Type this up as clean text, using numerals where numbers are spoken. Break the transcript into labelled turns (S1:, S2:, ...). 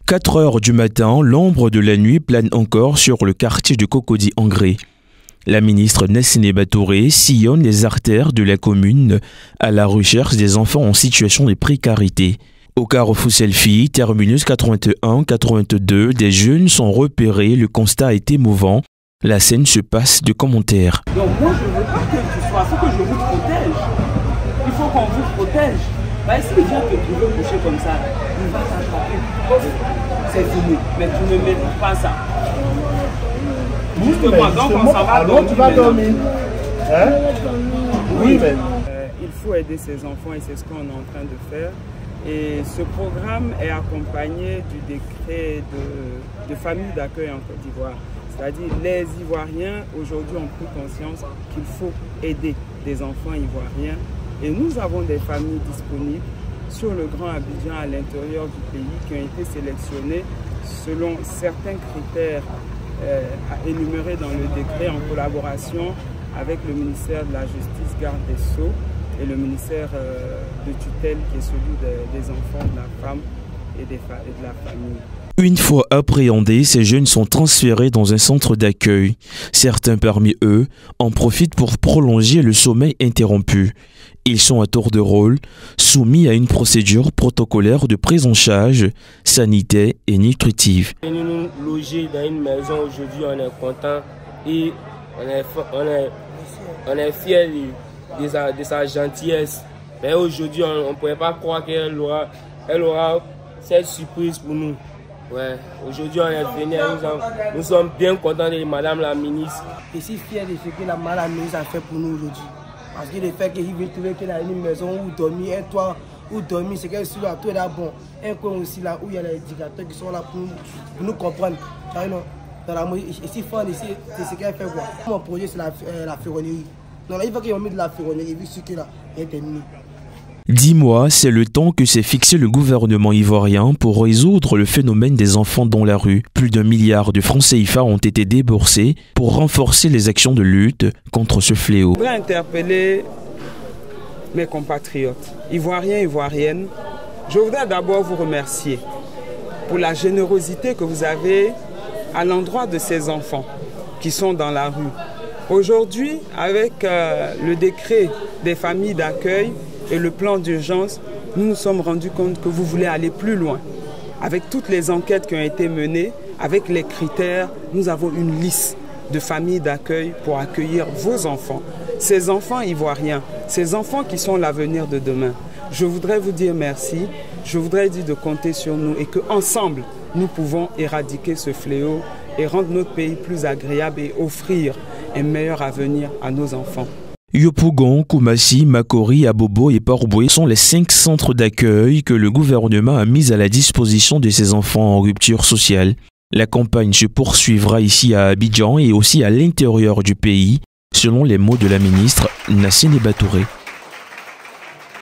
S1: 4 heures du matin, l'ombre de la nuit plane encore sur le quartier de Cocody-Angré. La ministre Nassine Batouré sillonne les artères de la commune à la recherche des enfants en situation de précarité. Au carrefour Selfie, terminus 81-82, des jeunes sont repérés, le constat est émouvant. La scène se passe de commentaires.
S2: Donc moi je ne veux pas que tu sois, il faut que je vous protège. Il faut qu'on vous protège. S'il vient te trouver couché comme ça, il va t'attraper. C'est fini. Mais tu ne mérites pas ça. Justement, donc on s'en va dormir.
S3: Tu vas dormir. Hein? Oui, mais...
S2: il faut aider ces enfants et c'est ce qu'on est en train de faire. Et ce programme est accompagné du décret de famille d'accueil en Côte d'Ivoire. C'est-à-dire les Ivoiriens aujourd'hui ont pris conscience qu'il faut aider des enfants ivoiriens. Et nous avons des familles disponibles sur le Grand Abidjan à l'intérieur du pays qui ont été sélectionnées selon certains critères énumérés dans le décret en collaboration avec le ministère de la Justice, Garde des Sceaux et le ministère de tutelle qui est celui des enfants, de la femme et de la famille.
S1: Une fois appréhendés, ces jeunes sont transférés dans un centre d'accueil. Certains parmi eux en profitent pour prolonger le sommeil interrompu. Ils sont à tour de rôle soumis à une procédure protocolaire de prise en charge sanitaire et nutritive.
S4: Nous nous loger dans une maison aujourd'hui, on est content et on est fiers de sa gentillesse. Mais aujourd'hui, on ne pouvait pas croire qu'elle aura cette surprise pour nous. Ouais, aujourd'hui on est venu, nous sommes bien contents de Madame la ministre.
S5: Je suis fier de ce que la Madame la ministre a fait pour nous aujourd'hui. Parce que le fait qu'il veut trouver qu'elle a une maison où dormir, un toit où dormir, c'est qu'elle est là, tout est là bon. Un coin aussi là où il y a les éducateurs qui sont là pour nous comprendre. Je suis fan de ce qu'elle fait. Quoi. Mon projet c'est la ferronnerie. Donc là, il faut qu'ils ont mis de la ferronnerie, vu ce qu'il a terminé.
S1: 10 mois, c'est le temps que s'est fixé le gouvernement ivoirien pour résoudre le phénomène des enfants dans la rue. Plus d'1 milliard de francs CFA ont été déboursés pour renforcer les actions de lutte contre ce fléau.
S2: Je voudrais interpeller mes compatriotes, ivoiriens et ivoiriennes. Je voudrais d'abord vous remercier pour la générosité que vous avez à l'endroit de ces enfants qui sont dans la rue. Aujourd'hui, avec le décret des familles d'accueil, et le plan d'urgence, nous nous sommes rendus compte que vous voulez aller plus loin. Avec toutes les enquêtes qui ont été menées, avec les critères, nous avons une liste de familles d'accueil pour accueillir vos enfants. Ces enfants ivoiriens, ces enfants qui sont l'avenir de demain. Je voudrais vous dire merci, je voudrais dire de compter sur nous et qu'ensemble, nous pouvons éradiquer ce fléau et rendre notre pays plus agréable et offrir un meilleur avenir à nos enfants.
S1: Yopougon, Koumassi, Makori, Abobo et Port-Boué sont les 5 centres d'accueil que le gouvernement a mis à la disposition de ces enfants en rupture sociale. La campagne se poursuivra ici à Abidjan et aussi à l'intérieur du pays, selon les mots de la ministre Nassine Batouré.